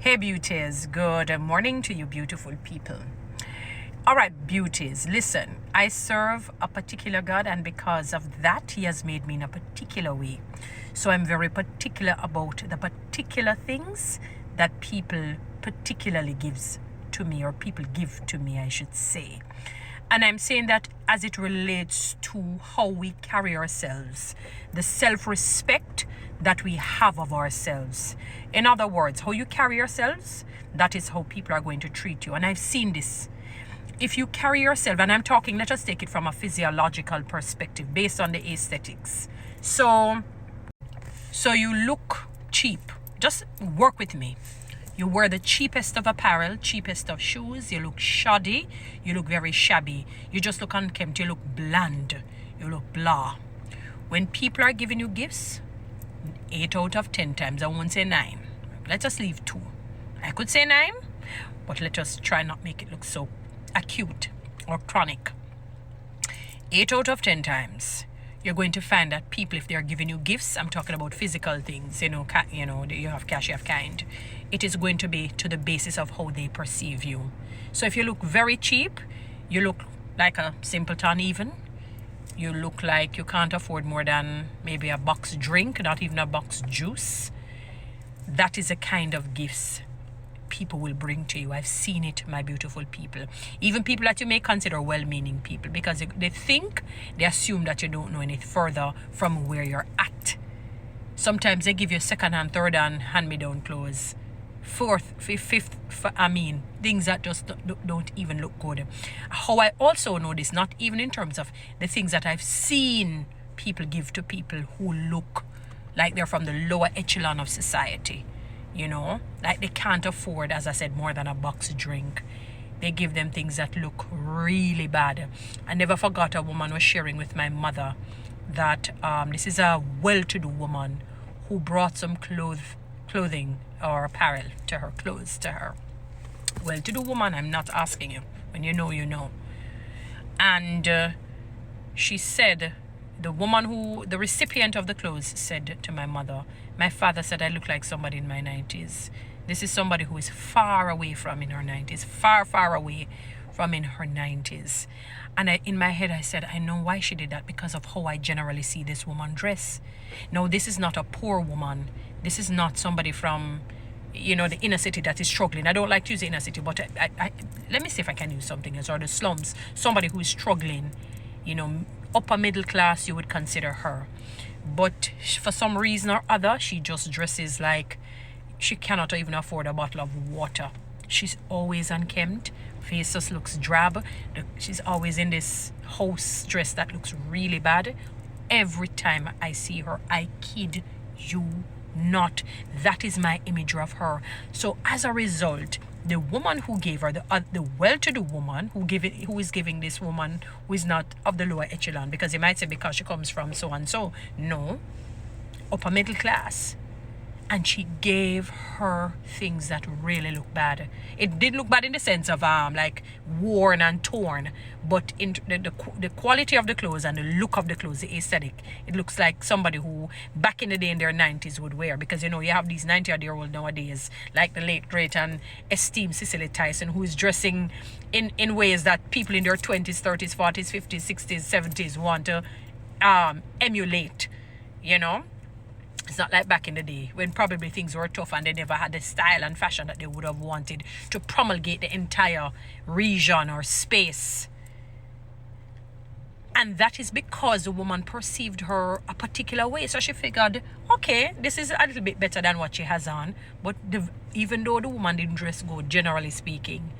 Hey beauties, good morning to you beautiful people. All right, beauties, listen, I serve a particular God, and because of that, He has made me in a particular way. So I'm very particular about the particular things that people particularly gives to me, or people give to me, I should say. And I'm saying that as it relates to how we carry ourselves, the self-respect that we have of ourselves. In other words, how you carry yourselves, that is how people are going to treat you. And I've seen this. If you carry yourself, and I'm talking, let us take it from a physiological perspective based on the aesthetics. So you look cheap. Just work with me. You wear the cheapest of apparel, cheapest of shoes. You look shoddy. You look very shabby. You just look unkempt. You look bland. You look blah. When people are giving you gifts, 8 out of 10 times, I won't say 9. Let us leave 2. I could say 9, but let us try not make it look so acute or chronic. 8 out of 10 times, you're going to find that people, if they're giving you gifts, I'm talking about physical things, you have cash, you have kind. It is going to be to the basis of how they perceive you. So if you look very cheap, you look like a simpleton even. You look like you can't afford more than maybe a box drink, not even a box juice. That is a kind of gifts people will bring to you. I've seen it, my beautiful people. Even people that you may consider well-meaning people, because they assume that you don't know any further from where you're at. Sometimes they give you second-hand, third-hand, hand-me-down clothes. Fourth, fifth, things that just don't even look good. How I also know this, not even in terms of the things that I've seen people give to people who look like they're from the lower echelon of society. Like they can't afford, as I said, more than a box drink. They give them things that look really bad. I never forgot a woman was sharing with my mother that this is a well-to-do woman who brought some clothing or apparel to her, clothes to her. Well-to-do woman, I'm not asking you. When you know, you know. And she said, the recipient of the clothes said to my mother, my father said I look like somebody in my 90s. This is somebody who is far away from in her 90s, far, far away from in her 90s. And in my head, I said, I know why she did that, because of how I generally see this woman dress. No, this is not a poor woman. This is not somebody from, the inner city that is struggling. I don't like to use the inner city, but let me see if I can use something else, or the slums. Somebody who is struggling, upper middle class, you would consider her. But for some reason or other, she just dresses like she cannot even afford a bottle of water. She's always unkempt. Face just looks drab. She's always in this house dress that looks really bad. Every time I see her, I kid you not, that is my image of her. So as a result, the woman who gave her, the well-to-do woman who is giving this woman who is not of the lower echelon, because you might say because she comes from so and so. No, upper middle class. And she gave her things that really look bad. It did look bad in the sense of like worn and torn, but in the quality of the clothes and the look of the clothes, the aesthetic, it looks like somebody who back in the day in their 90s would wear. Because you have these 90-year-old nowadays, like the late great and esteemed Cicely Tyson, who is dressing in ways that people in their 20s, 30s, 40s, 50s, 60s, 70s want to emulate. It's not like back in the day when probably things were tough and they never had the style and fashion that they would have wanted to promulgate the entire region or space. And that is because the woman perceived her a particular way. So she figured, okay, this is a little bit better than what she has on. But even though the woman didn't dress good, generally speaking,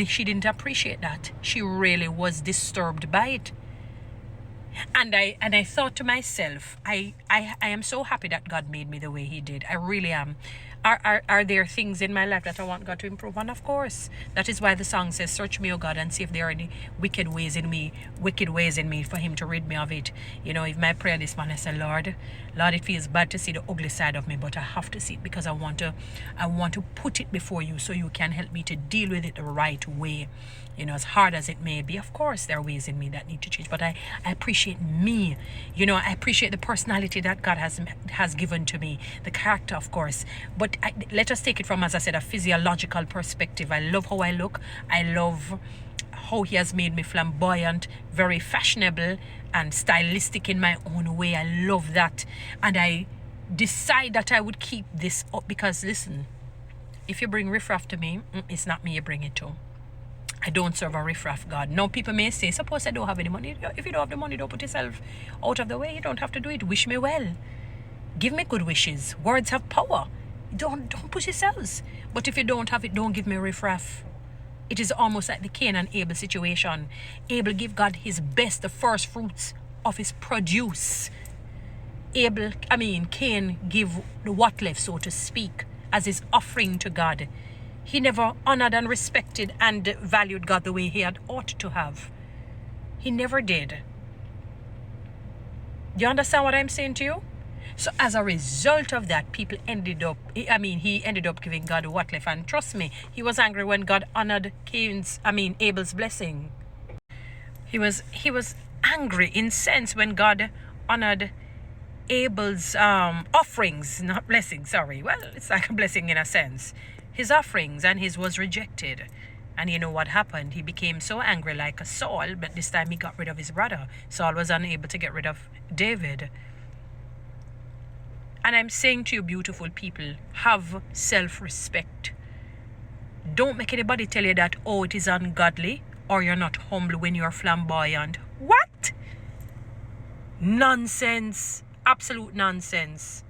she didn't appreciate that. She really was disturbed by it. And I thought to myself, I am so happy that God made me the way He did. I really am. Are there things in my life that I want God to improve on? Of course. That is why the song says, search me, O God, and see if there are any wicked ways in me, for Him to rid me of it. If my prayer this morning, I say, Lord, it feels bad to see the ugly side of me, but I have to see it because I want to put it before you so you can help me to deal with it the right way. As hard as it may be, of course, there are ways in me that need to change, but I appreciate me. I appreciate the personality that God has given to me, the character, of course. But But let us take it from, as I said, a physiological perspective. I love how I look. I love how he has made me flamboyant, very fashionable and stylistic in my own way. I love that. And I decide that I would keep this up because, listen, if you bring riffraff to me, it's not me you bring it to. I don't serve a riffraff God. Now, people may say, suppose I don't have any money. If you don't have the money, don't put yourself out of the way. You don't have to do it. Wish me well. Give me good wishes. Words have power. Don't push yourselves. But if you don't have it, don't give me riffraff. It is almost like the Cain and Abel situation. Abel give God his best, the first fruits of his produce. Cain give the what left, so to speak, as his offering to God. He never honored and respected and valued God the way he had ought to have. He never did. Do you understand what I'm saying to you? So as a result of that, he ended up giving God what left. And trust me, he was angry when God honored Abel's blessing. He was angry, incensed when God honored Abel's offerings, not blessing, sorry. Well, it's like a blessing in a sense. His offerings, and his was rejected. And you know what happened? He became so angry like a Saul, but this time he got rid of his brother. Saul was unable to get rid of David. And I'm saying to you, beautiful people, have self-respect. Don't make anybody tell you that, oh, it is ungodly, or you're not humble when you're flamboyant. What? Nonsense. Absolute nonsense.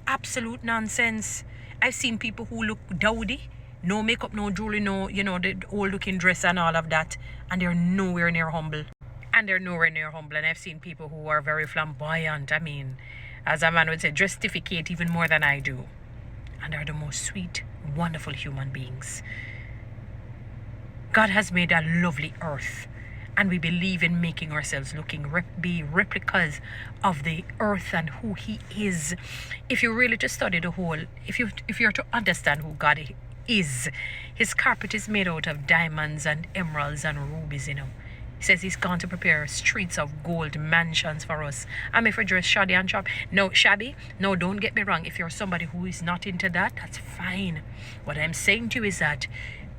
Absolute nonsense. I've seen people who look dowdy, no makeup, no jewelry, no, the old looking dress and all of that, and they're nowhere near humble. And I've seen people who are very flamboyant. As a man would say, justificate even more than I do. And they're the most sweet, wonderful human beings. God has made a lovely earth. And we believe in making ourselves be replicas of the earth and who he is. If you really to study the whole, if you're to understand who God is, his carpet is made out of diamonds and emeralds and rubies, He says he's gone to prepare streets of gold, mansions for us. If we dress shabby and shabby, no, don't get me wrong. If you're somebody who is not into that, that's fine. What I'm saying to you is that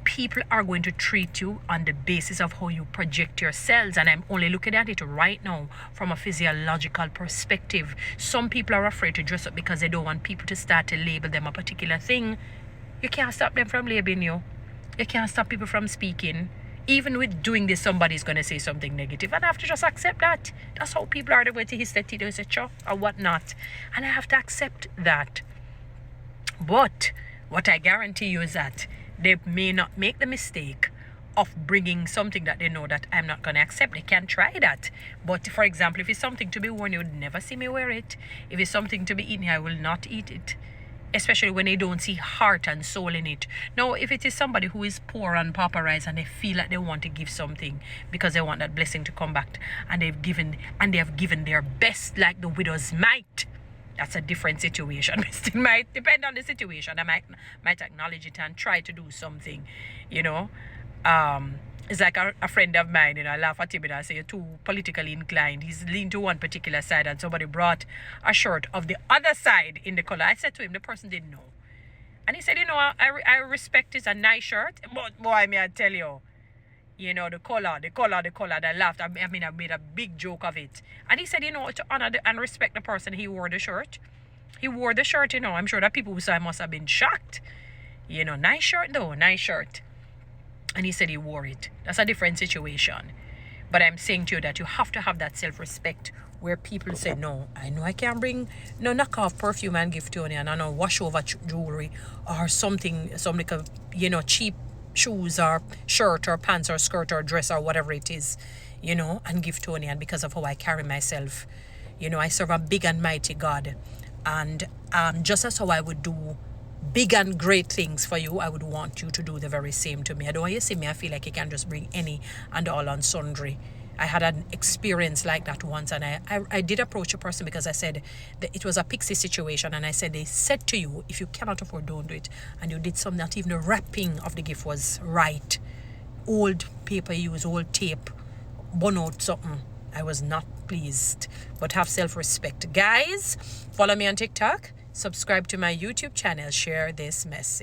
people are going to treat you on the basis of how you project yourselves, and I'm only looking at it right now from a physiological perspective. Some people are afraid to dress up because they don't want people to start to label them a particular thing. You can't stop them from labeling you. You can't stop people from speaking. Even with doing this, somebody's going to say something negative, and I have to just accept that. That's how people are. The way to his etc. or whatnot, and I have to accept that. But what I guarantee you is that they may not make the mistake of bringing something that they know that I'm not going to accept. They can try that. But for example, if it's something to be worn, you would never see me wear it. If it's something to be eaten, I will not eat it. Especially when they don't see heart and soul in it. Now, if it is somebody who is poor and pauperized and they feel like they want to give something because they want that blessing to come back, and they have given their best like the widow's mite, that's a different situation. It still might depend on the situation. I might acknowledge it and try to do something, It's like a friend of mine, I laugh at him and I say, you're too politically inclined. He's leaned to one particular side, and somebody brought a shirt of the other side in the color. I said to him, the person didn't know. And he said, I respect it's a nice shirt, but boy, may I tell you, the color. I laughed. I made a big joke of it. And he said, to honor and respect the person, he wore the shirt. I'm sure that people who saw him must have been shocked. Nice shirt though, nice shirt. And he said he wore it. That's a different situation. But I'm saying to you that you have to have that self-respect where people say, no, I know I can't bring no knockoff perfume and give Toni, and I know wash over jewelry or something, some like a, cheap shoes or shirt or pants or skirt or dress or whatever it is, and give Toni. And because of how I carry myself, I serve a big and mighty God. And just as how I would do big and great things for you, I would want you to do the very same to me. I don't want you to see me, I feel like you can just bring any and all on sundry. I had an experience like that once, and I did approach a person because I said that it was a pixie situation, and I said, they said to you, if you cannot afford, don't do it. And you did something that even the wrapping of the gift was right. Old paper used, old tape, bun out something. I was not pleased. But have self-respect. Guys, follow me on TikTok. subscribe to my YouTube channel, share this message.